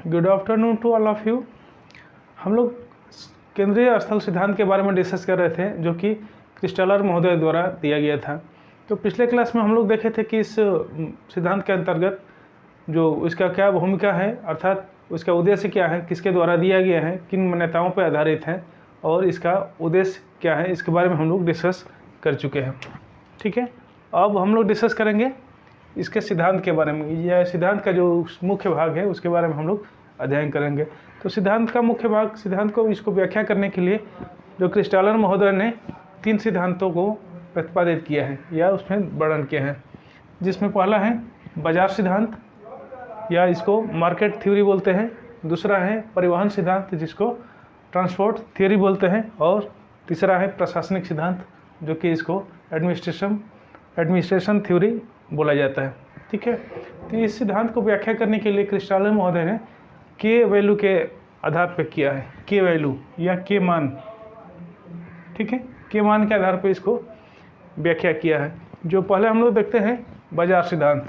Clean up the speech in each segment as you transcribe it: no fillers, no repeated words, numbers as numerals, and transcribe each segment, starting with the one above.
Good afternoon to all of you. हम लोग केंद्रीय स्थल सिद्धांत के बारे में डिस्कस कर रहे थे जो कि क्रिस्टलर महोदय द्वारा दिया गया था। तो पिछले क्लास में हम लोग देखे थे कि इस सिद्धांत के अंतर्गत जो इसका क्या भूमिका है, अर्थात उसका उद्देश्य क्या है, किसके द्वारा दिया गया है, किन मान्यताओं पर आधारित है और इसका उद्देश्य क्या है, इसके बारे में हम लोग डिस्कस कर चुके हैं। ठीक है, अब हम लोग डिस्कस करेंगे इसके सिद्धांत के बारे में। यह सिद्धांत का जो मुख्य भाग है उसके बारे में हम लोग अध्ययन करेंगे। तो सिद्धांत का मुख्य भाग, सिद्धांत को इसको व्याख्या करने के लिए जो क्रिस्टलर महोदय ने 3 सिद्धांतों को प्रतिपादित किया है या उसमें वर्णन किया है, जिसमें पहला है बाजार सिद्धांत या इसको मार्केट थ्योरी बोलते हैं, दूसरा है परिवहन सिद्धांत जिसको ट्रांसपोर्ट थ्योरी बोलते हैं, और तीसरा है प्रशासनिक सिद्धांत जो कि इसको एडमिनिस्ट्रेशन थ्योरी बोला जाता है। ठीक है, तो इस सिद्धांत को व्याख्या करने के लिए क्रिस्टलर महोदय ने के वैल्यू के आधार पर किया है, के वैल्यू या के मान। ठीक है, के मान के आधार पर इसको व्याख्या किया है। जो पहले हम लोग देखते हैं बाजार सिद्धांत।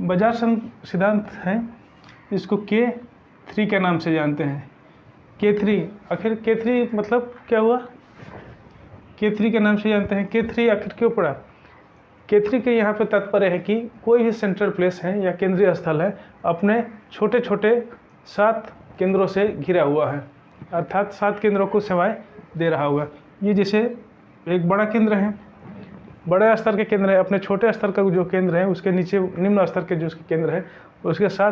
बाजार सिद्धांत है, इसको K3 के नाम से जानते हैं। K3, आखिर K3 मतलब क्या हुआ? K3 के नाम से जानते हैं। K3 आखिर क्यों पड़ा? K3 के यहाँ पे तात्पर्य है कि कोई भी सेंट्रल प्लेस है या केंद्रीय स्थल है अपने छोटे छोटे 7 केंद्रों से घिरा हुआ है, अर्थात 7 केंद्रों को सेवाएं दे रहा होगा। ये जैसे एक बड़ा केंद्र है, बड़े स्तर के केंद्र है, अपने छोटे स्तर का जो केंद्र है उसके नीचे निम्न स्तर के जो केंद्र है उसके साथ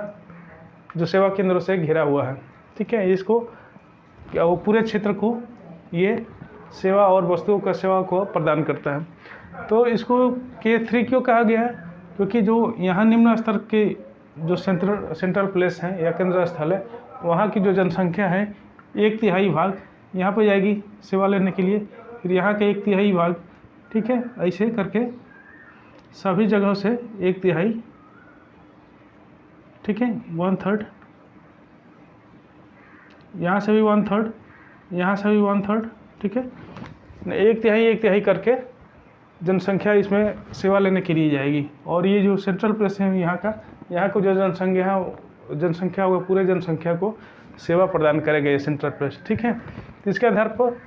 जो सेवा केंद्रों से घिरा हुआ है। ठीक है, इसको क्या वो पूरे क्षेत्र को ये सेवा और वस्तुओं का सेवा को प्रदान करता है। तो इसको K3 क्यों कहा गया है? क्योंकि जो यहाँ निम्न स्तर के जो सेंट्रल प्लेस हैं या केंद्र स्थल है, वहाँ की जो जनसंख्या है 1/3 भाग यहाँ पर जाएगी सेवा लेने के लिए, फिर यहाँ के 1/3 भाग, ठीक है, ऐसे करके सभी जगहों से 1/3, ठीक है, 1/3, यहाँ से भी 1/3, यहाँ से भी 1/3, ठीक है, 1/3 करके जनसंख्या इसमें सेवा लेने के लिए जाएगी। और ये जो सेंट्रल प्लेस है यहाँ को जो जनसंख्या होगा पूरे जनसंख्या को सेवा प्रदान करेगा ये सेंट्रल प्लेस। ठीक है, तो इसके आधार पर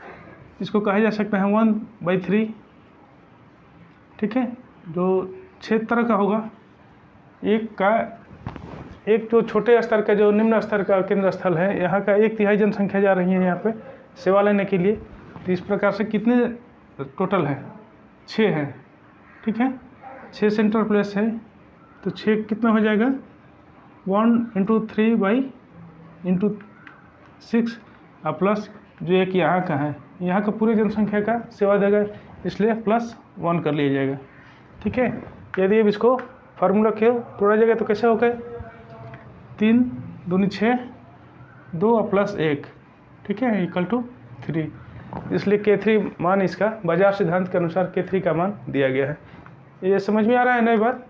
इसको कहा जा सकता है 1/3। ठीक है, जो 6 तरह का होगा, एक जो छोटे स्तर का जो निम्न स्तर का केंद्र स्थल है यहाँ का 1/3 जनसंख्या जा रही है यहाँ पे सेवा लेने के लिए। तो इस प्रकार से कितने टोटल है? 6 है। ठीक है, 6 सेंट्रल प्लेस है, तो 6 कितना हो जाएगा? 1 × 3/6 प्लस जो एक यहाँ का है, यहाँ का पूरी जनसंख्या का सेवा देगा, इसलिए +1 कर लिया जाएगा। ठीक है, यदि अब इसको फार्मूला खेल तोड़ा जाएगा तो कैसे होगा? 3 दूनी 6, 2 + 1, ठीक है, = 3। इसलिए K3 मान इसका बाजार सिद्धांत के अनुसार K3 का मान दिया गया है। ये समझ में आ रहा है नई बात?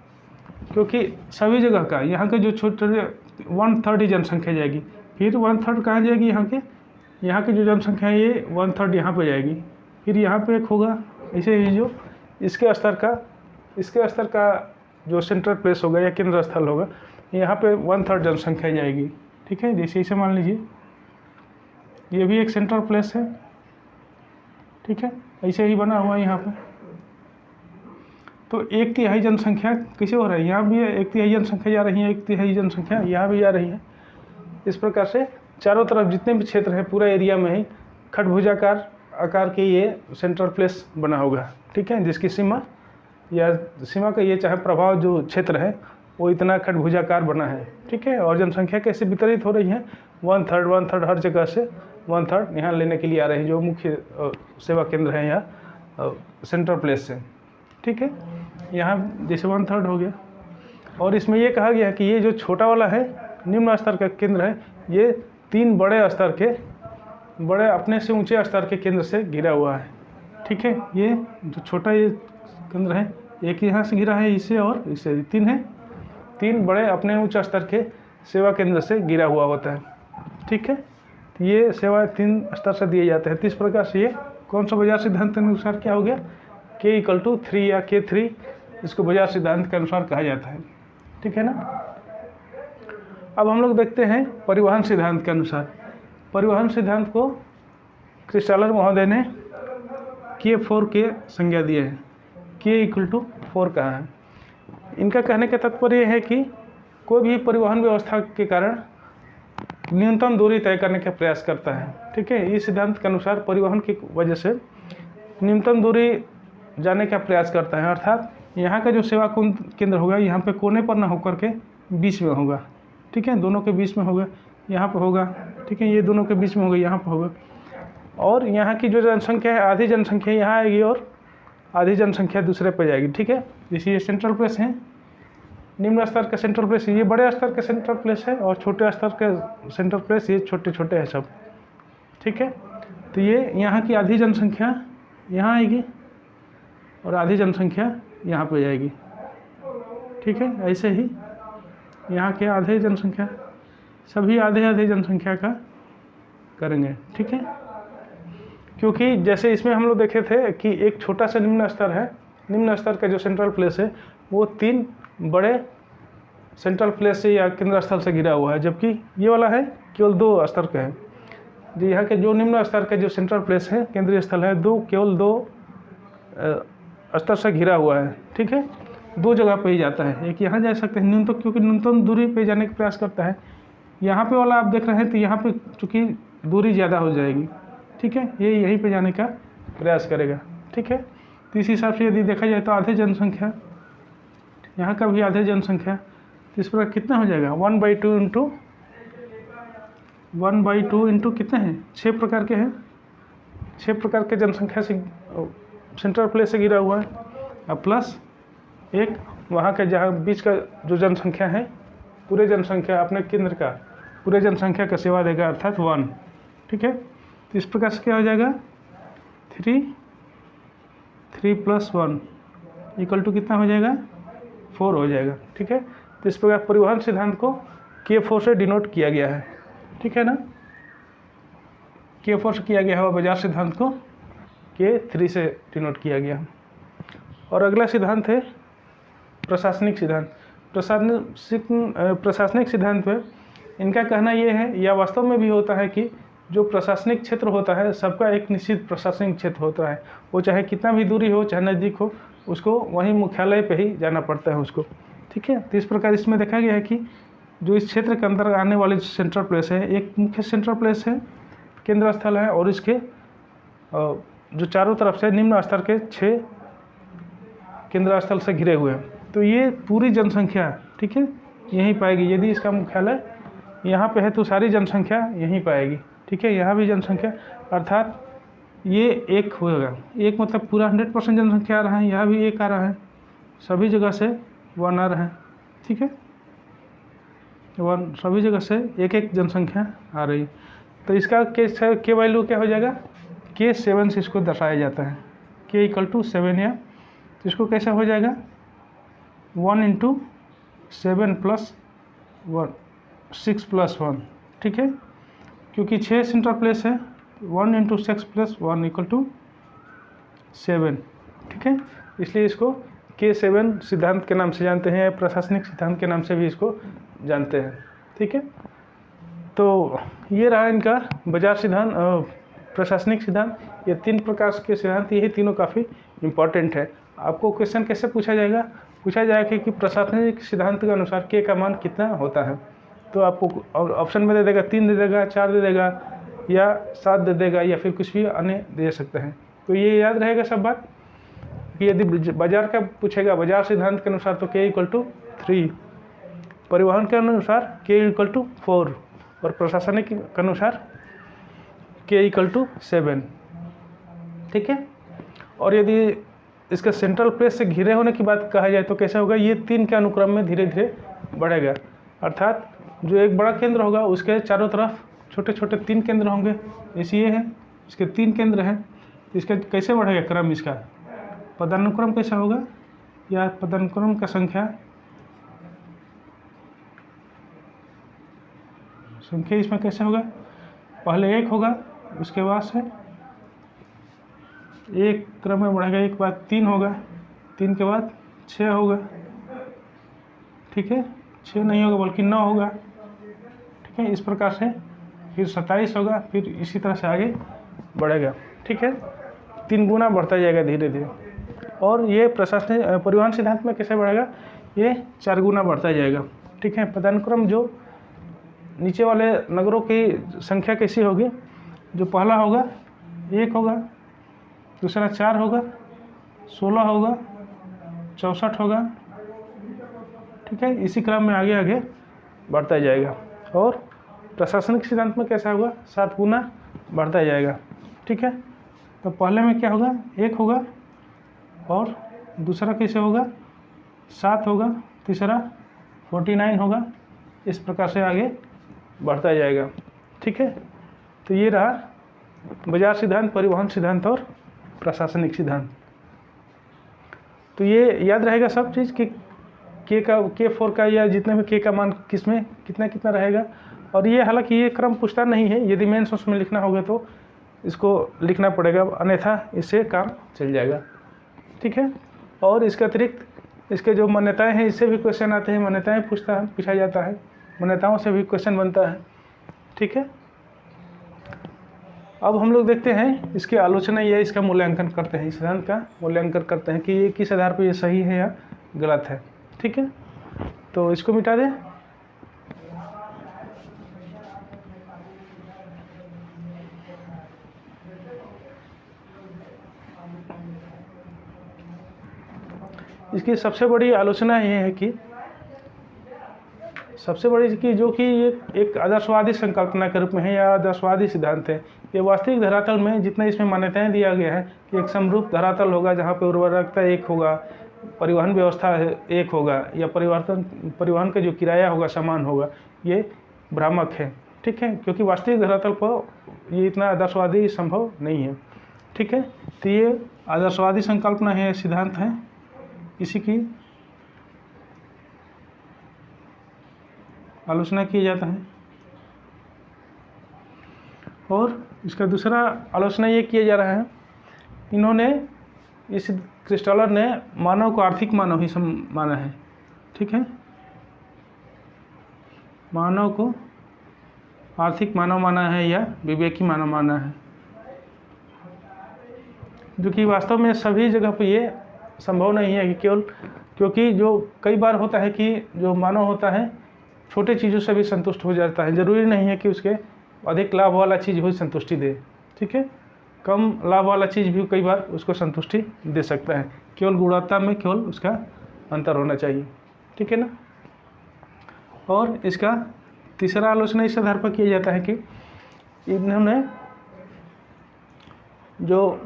क्योंकि सभी जगह का यहाँ के जो छोटे 1/3 जनसंख्या जाएगी, फिर 1/3 कहाँ जाएगी? यहाँ की जो जनसंख्या है ये 1/3 यहाँ पे जाएगी, फिर यहाँ पे एक होगा। ऐसे ही जो इसके स्तर का जो सेंट्रल प्लेस होगा या केंद्र स्थल होगा यहाँ पे 1/3 जनसंख्या जाएगी। ठीक है, जैसे इसे मान लीजिए ये भी एक सेंट्रल प्लेस है। ठीक है, ऐसे ही बना हुआ है यहाँ पे। तो 1/3 जनसंख्या कैसे हो रहा है? यहाँ भी 1/3 जनसंख्या जा रही है, 1/3 जनसंख्या यहाँ भी जा रही है। इस प्रकार से चारों तरफ जितने भी क्षेत्र हैं पूरा एरिया में ही खटभुजाकार आकार के ये सेंट्रल प्लेस बना होगा। ठीक है, जिसकी सीमा का ये चाहे प्रभाव जो क्षेत्र है वो इतना खटभुजाकार बना है। ठीक है, और जनसंख्या कैसे वितरित हो रही है? 1/3 हर जगह से 1/3 यहाँ लेने के लिए आ रहे हैं जो मुख्य सेवा केंद्र हैं यहाँ सेंट्रल प्लेस से। ठीक है, यहाँ जैसे 1/3 हो गया। और इसमें ये कहा गया है कि ये जो छोटा वाला है निम्न स्तर का केंद्र है, ये 3 बड़े अपने से ऊंचे स्तर के केंद्र से घिरा हुआ है। ठीक है, ये जो छोटा ये केंद्र है, एक यहाँ से घिरा है, इससे और इससे 3 है, 3 बड़े अपने उच्च स्तर के सेवा केंद्र से घिरा हुआ होता है। ठीक है, ये सेवा 3 स्तर से दिए जाते हैं। तो इस प्रकार से ये कौन सा बाजार सिद्धांत के अनुसार क्या हो गया? K = 3 या K3 इसको बाजार सिद्धांत के अनुसार कहा जाता है। ठीक है ना। अब हम लोग देखते हैं परिवहन सिद्धांत के अनुसार। परिवहन सिद्धांत को क्रिस्टालर महोदय ने K4 के संज्ञा दिए हैं, K=4 कहा है। इनका कहने का तात्पर्य यह है कि कोई भी परिवहन व्यवस्था के कारण न्यूनतम दूरी तय करने का प्रयास करता है। ठीक है, इस सिद्धांत के अनुसार परिवहन की वजह से न्यूनतम दूरी जाने का प्रयास करता है, अर्थात यहाँ का जो सेवा केंद्र होगा यहाँ पे कोने पर ना होकर के बीच में होगा। ठीक है, दोनों के बीच में होगा, यहाँ पर होगा। ठीक है, ये दोनों के बीच में होगा, यहाँ पर होगा। और यहाँ की जो जनसंख्या है, आधी जनसंख्या यहाँ आएगी और आधी जनसंख्या दूसरे पर जाएगी। ठीक है, जैसे ये सेंट्रल प्लेस है, निम्न स्तर का सेंट्रल प्लेस, ये बड़े स्तर का सेंट्रल प्लेस है, और छोटे स्तर का सेंट्रल प्लेस ये छोटे छोटे हैं सब। ठीक है, तो ये यहाँ की आधी जनसंख्या यहाँ आएगी और आधी जनसंख्या यहाँ पे जाएगी। ठीक है, ऐसे ही यहाँ के आधे जनसंख्या सभी आधे आधे जनसंख्या का करेंगे। ठीक है, क्योंकि जैसे इसमें हम लोग देखे थे कि एक छोटा सा निम्न स्तर है, निम्न स्तर का जो सेंट्रल प्लेस है वो 3 बड़े सेंट्रल प्लेस से या केंद्र स्थल से घिरा हुआ है, जबकि ये वाला है केवल 2 स्तर का है। जो यहाँ के जो निम्न स्तर का जो सेंट्रल प्लेस है, केंद्रीय स्थल है, केवल 2 स्तर से घिरा हुआ है। ठीक है, 2 जगह पे ही जाता है, एक यहाँ जा सकते हैं न्यूनतम, क्योंकि न्यूनतम दूरी पे जाने का प्रयास करता है। यहाँ पे वाला आप देख रहे हैं तो यहाँ पे चूँकि दूरी ज़्यादा हो जाएगी। ठीक है, ये यहीं पे जाने का प्रयास करेगा। ठीक है, तो इस हिसाब से यदि देखा जाए तो आधे जनसंख्या यहाँ का भी आधे जनसंख्या, तो इस प्रकार कितना हो जाएगा 1/2 इंटू कितने हैं, 6 प्रकार के हैं, 6 प्रकार के जनसंख्या से सेंट्रल प्लेस से घिरा हुआ है, और प्लस एक वहाँ का जहाँ बीच का जो जनसंख्या है, पूरे जनसंख्या अपने केंद्र का पूरे जनसंख्या का सेवा देगा, अर्थात 1। ठीक है, तो इस प्रकार से क्या हो जाएगा 3 + 1 = कितना हो जाएगा 4 हो जाएगा। ठीक है, तो इस प्रकार परिवहन सिद्धांत को K4 से डिनोट किया गया है। ठीक है ना, K4 से किया गया है और बाजार सिद्धांत को K3 से डिनोट किया गया। और अगला सिद्धांत है प्रशासनिक सिद्धांत। प्रशासनिक सिद्धांत में इनका कहना ये है, या वास्तव में भी होता है, कि जो प्रशासनिक क्षेत्र होता है सबका एक निश्चित प्रशासनिक क्षेत्र होता है, वो चाहे कितना भी दूरी हो, चाहे नज़दीक हो, उसको वहीं मुख्यालय पे ही जाना पड़ता है उसको। ठीक है, तो इस प्रकार इसमें देखा गया है कि जो इस क्षेत्र के अंदर आने वाले सेंट्रल प्लेस है, एक मुख्य सेंट्रल प्लेस है, केंद्र स्थल है, और इसके जो चारों तरफ से निम्न स्तर के 6 केंद्र स्थल से घिरे हुए हैं। तो ये पूरी जनसंख्या, ठीक है, यहीं पाएगी। यदि इसका मुख्यालय यहाँ पे है तो सारी जनसंख्या यहीं पाएगी। ठीक है, यहाँ भी जनसंख्या, अर्थात ये 1 होगा, 1 मतलब पूरा 100% जनसंख्या आ रहा है, यहाँ भी 1 आ रहा है, सभी जगह से 1 आ रहा है। ठीक है, 1 सभी जगह से 1 जनसंख्या आ रही। तो इसका के वैल्यू क्या हो जाएगा, K7 से इसको दर्शाया जाता है, K=7 या, तो इसको कैसा हो जाएगा 1 × 7 + 1 6 + 1। ठीक है, क्योंकि 6 सेंट्रल प्लेस है, 1 × 6 + 1 = 7। ठीक है, इसलिए इसको K7 सिद्धांत के नाम से जानते हैं, प्रशासनिक सिद्धांत के नाम से भी इसको जानते हैं। ठीक है, तो ये रहा इनका बाजार सिद्धांत, प्रशासनिक सिद्धांत। ये 3 प्रकार के सिद्धांत, यही तीनों काफ़ी इम्पॉर्टेंट है। आपको क्वेश्चन कैसे पूछा जाएगा कि प्रशासनिक सिद्धांत के अनुसार K का मान कितना होता है, तो आपको ऑप्शन में दे देगा, 3 दे देगा, 4 दे देगा, या 7 दे देगा, या फिर कुछ भी अन्य दे सकते हैं। तो ये याद रहेगा सब बात कि यदि बाजार का पूछेगा, बाजार सिद्धांत के अनुसार तो K=3, परिवहन के अनुसार K=4, और प्रशासनिक के अनुसार K=7। ठीक है, और यदि इसका सेंट्रल प्लेस से घिरे होने की बात कहा जाए तो कैसा होगा, ये 3 के अनुक्रम में धीरे धीरे बढ़ेगा, अर्थात जो एक बड़ा केंद्र होगा उसके चारों तरफ छोटे छोटे 3 केंद्र होंगे। जैसे ये है, इसके 3 केंद्र हैं, इसका कैसे बढ़ेगा क्रम, इसका पदानुक्रम कैसा होगा, या पदानुक्रम का संख्या इसमें कैसे होगा, पहले 1 होगा, उसके बाद से 1 क्रम में बढ़ेगा, एक बाद 3 होगा, 3 के बाद 6 होगा। ठीक है, 6 नहीं होगा बल्कि 9 होगा, ठीक है। इस प्रकार से फिर 27 होगा, फिर इसी तरह से आगे बढ़ेगा, ठीक है। 3 गुना बढ़ता जाएगा धीरे धीरे। और ये प्रशासनिक परिवहन सिद्धांत में कैसे बढ़ेगा, ये 4 गुना बढ़ता जाएगा, ठीक है। पदानुक्रम जो नीचे वाले नगरों की संख्या कैसी होगी, जो पहला होगा 1 होगा, दूसरा 4 होगा, 16 होगा, 64 होगा, ठीक है। इसी क्रम में आगे आगे बढ़ता जाएगा। और प्रशासनिक सिद्धांत में कैसा होगा, 7 गुना बढ़ता जाएगा, ठीक है। तो पहले में क्या होगा, 1 होगा, और दूसरा कैसे होगा, 7 होगा, तीसरा 49 होगा, इस प्रकार से आगे बढ़ता जाएगा, ठीक है। तो ये रहा बाजार सिद्धांत, परिवहन सिद्धांत और प्रशासनिक सिद्धांत। तो ये याद रहेगा सब चीज़ कि K4 का या जितने भी K का मान किस में कितना कितना रहेगा। और ये हालांकि ये क्रम पूछता नहीं है, यदि मेंस उसमें लिखना होगा तो इसको लिखना पड़ेगा, अन्यथा इससे काम चल जाएगा, ठीक है। और इसके अतिरिक्त इसके जो मान्यताएं हैं, इससे भी क्वेश्चन आते हैं, मान्यताएं पूछा जाता है, मान्यताओं से भी क्वेश्चन बनता है, ठीक है। अब हम लोग देखते हैं इसकी आलोचना या इसका मूल्यांकन करते हैं, इस सिद्धांत का मूल्यांकन करते हैं कि ये किस आधार पर ये सही है या गलत है, ठीक है। तो इसको मिटा दें। इसकी सबसे बड़ी आलोचना ये है कि जो कि ये एक आदर्शवादी संकल्पना के रूप में है या आदर्शवादी सिद्धांत है। ये वास्तविक धरातल में जितना इसमें मान्यताएं दिया गया है कि एक समरूप धरातल होगा जहाँ पे उर्वरकता 1 होगा, परिवहन व्यवस्था 1 होगा, या परिवहन का जो किराया होगा समान होगा, ये भ्रामक है, ठीक है। क्योंकि वास्तविक धरातल पर ये इतना आदर्शवादी संभव नहीं है, ठीक है। तो ये आदर्शवादी संकल्पना है, सिद्धांत है, इसी की आलोचना किया जाता है। और इसका दूसरा आलोचना ये किया जा रहा है, इन्होंने इस क्रिस्टलर ने मानव को आर्थिक मानव ही माना है, ठीक है। मानव को आर्थिक मानव माना है या विवेकी मानव माना है, जो कि वास्तव में सभी जगह पर ये संभव नहीं है कि केवल, क्योंकि जो कई बार होता है कि जो मानव होता है छोटे चीज़ों से भी संतुष्ट हो जाता है, ज़रूरी नहीं है कि उसके अधिक लाभ वाला चीज़ ही संतुष्टि दे, ठीक है। कम लाभ वाला चीज़ भी कई बार उसको संतुष्टि दे सकता है, केवल गुणवत्ता में केवल उसका अंतर होना चाहिए, ठीक है ना। और इसका तीसरा आलोचना इस आधार पर किया जाता है कि इन्होंने जो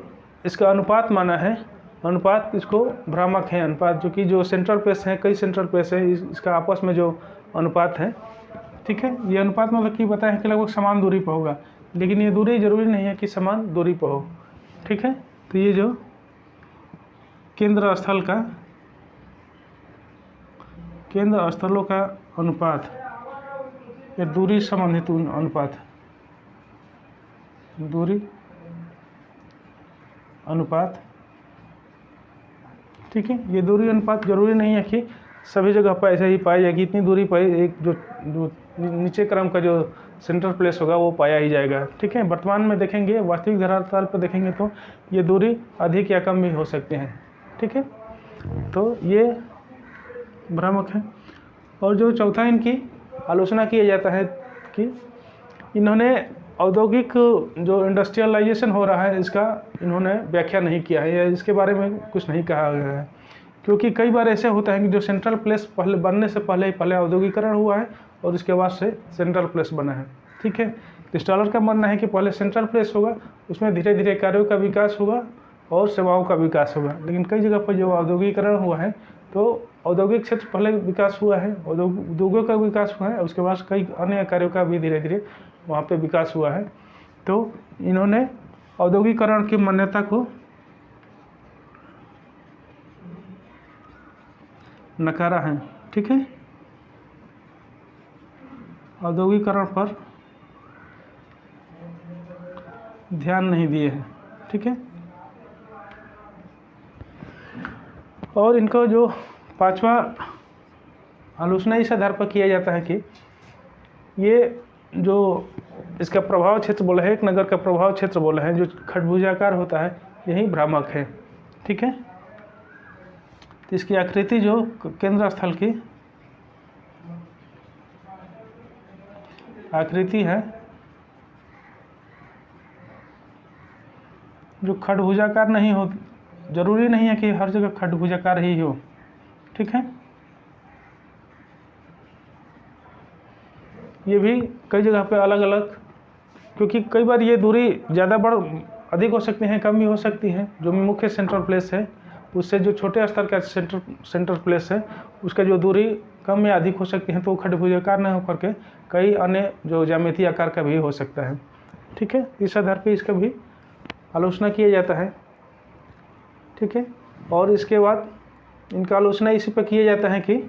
इसका अनुपात माना है, अनुपात इसको भ्रामक है अनुपात, जो कि जो सेंट्रल प्लेस है, कई सेंट्रल प्लेस है, इसका आपस में जो अनुपात है, ठीक है। ये अनुपात मतलब कि बताया है कि लगभग समान दूरी पर होगा, लेकिन ये दूरी जरूरी नहीं है कि समान दूरी पर हो, ठीक है। तो ये जो केंद्र स्थलों का अनुपात या दूरी संबंधित अनुपात, दूरी अनुपात, ठीक है। ये दूरी अनुपात जरूरी नहीं है कि सभी जगह पर ऐसे ही पाई जाएगी, इतनी दूरी पर एक जो नीचे क्रम का जो सेंट्रल प्लेस होगा वो पाया ही जाएगा, ठीक है। वर्तमान में देखेंगे, वास्तविक धरातल पर देखेंगे तो ये दूरी अधिक या कम भी हो सकते हैं, ठीक है। तो ये भ्रामक है। और जो चौथा इनकी आलोचना किया जाता है कि इन्होंने औद्योगिक जो इंडस्ट्रियलाइजेशन हो रहा है इसका इन्होंने व्याख्या नहीं किया है या इसके बारे में कुछ नहीं कहा गया है, क्योंकि कई बार ऐसे होता है कि जो सेंट्रल प्लेस पहले बनने से पहले औद्योगिकरण हुआ है और उसके बाद से सेंट्रल प्लेस बना है, ठीक है। क्रिस्टलर का मानना है कि पहले सेंट्रल प्लेस होगा, उसमें धीरे धीरे कार्यों का विकास होगा और सेवाओं का विकास होगा, लेकिन कई जगह पर जो औद्योगिकरण हुआ है तो औद्योगिक क्षेत्र पहले विकास हुआ है, उद्योगों का विकास हुआ है, उसके बाद कई अन्य कार्यों का भी धीरे धीरे वहाँ पे विकास हुआ है। तो इन्होंने औद्योगिकरण की मान्यता को नकारा है, ठीक है। औद्योगिकरण पर ध्यान नहीं दिए हैं, ठीक है। और इनका जो पांचवा आलोचना इस आधार पर किया जाता है कि ये जो इसका प्रभाव क्षेत्र बोला है, एक नगर का प्रभाव क्षेत्र बोला है, जो खडभुजाकार होता है, यही भ्रामक है। ठीक है, तो इसकी आकृति जो केंद्र स्थल की आकृति है, जो खडभुजाकार नहीं हो, जरूरी नहीं है कि हर जगह खडभुजाकार ही हो। ठीक है, ये भी कई जगह पे अलग अलग, क्योंकि कई बार ये दूरी ज़्यादा अधिक हो सकती हैं, कम भी हो सकती है। जो मुख्य सेंट्रल प्लेस है उससे जो छोटे स्तर का सेंटर प्लेस है उसका जो दूरी कम या अधिक हो सकती है, तो वो खडभुजाकार न होकर के कई अन्य जो ज्यामितीय आकार का भी हो सकता है। ठीक है, इस आधार पे इसका भी आलोचना किया जाता है। ठीक है, और इसके बाद इनका आलोचना इसी पर किया जाता है कि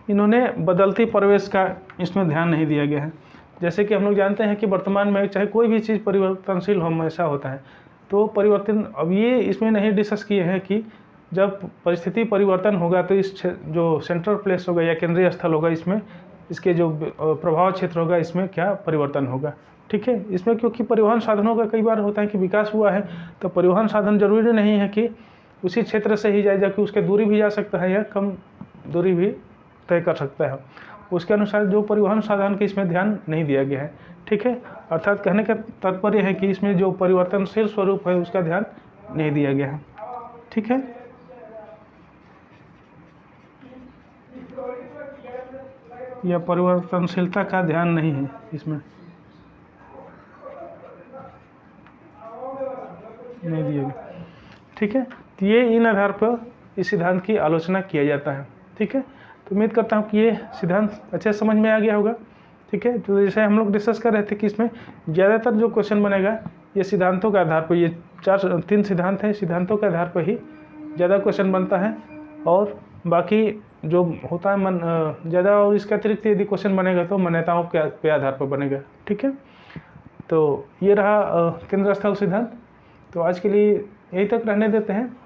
इन्होंने बदलती परिवेश का इसमें ध्यान नहीं दिया गया है। जैसे कि हम लोग जानते हैं कि वर्तमान में चाहे कोई भी चीज़ परिवर्तनशील हमेशा होता है, तो परिवर्तन अब ये इसमें नहीं डिस्कस किए हैं कि जब परिस्थिति परिवर्तन होगा तो इस जो सेंट्रल प्लेस होगा या केंद्रीय स्थल होगा, इसमें इसके जो प्रभाव क्षेत्र होगा, इसमें क्या परिवर्तन होगा। ठीक है, इसमें क्योंकि परिवहन साधनों का कई बार होता है कि विकास हुआ है, तो परिवहन साधन जरूरी नहीं है कि उसी क्षेत्र से ही जाए, जबकि उसके दूरी भी जा सकता है या कम दूरी भी तय कर सकता है। उसके अनुसार जो परिवहन साधन के इसमें ध्यान नहीं दिया गया है। ठीक है, अर्थात कहने का तात्पर्य है कि इसमें जो परिवर्तनशील स्वरूप है उसका ध्यान नहीं दिया गया है। ठीक है, यह परिवर्तनशीलता का ध्यान नहीं है इसमें, नहीं दिया गया। ठीक है, तो ये इन आधार पर इस सिद्धांत की आलोचना किया जाता है। ठीक है, तो उम्मीद करता हूँ कि ये सिद्धांत अच्छे समझ में आ गया होगा। ठीक है, तो जैसे हम लोग डिस्कस कर रहे थे कि इसमें ज़्यादातर जो क्वेश्चन बनेगा ये सिद्धांतों के आधार पर, ये 3 सिद्धांत हैं, सिद्धांतों के आधार पर ही ज़्यादा क्वेश्चन बनता है, और बाकी जो होता है ज़्यादा, और इसके अतिरिक्त यदि क्वेश्चन बनेगा तो मान्यताओं के आधार पर बनेगा। ठीक है, तो ये रहा केंद्र स्थल सिद्धांत। तो आज के लिए यहीं तक रहने देते हैं।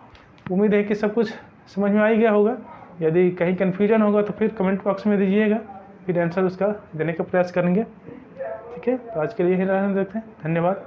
उम्मीद है कि सब कुछ समझ में आ ही गया होगा। यदि कहीं कन्फ्यूजन होगा तो फिर कमेंट बॉक्स में दीजिएगा, फिर आंसर उसका देने का प्रयास करेंगे। ठीक है, तो आज के लिए यही रहने देते हैं। धन्यवाद।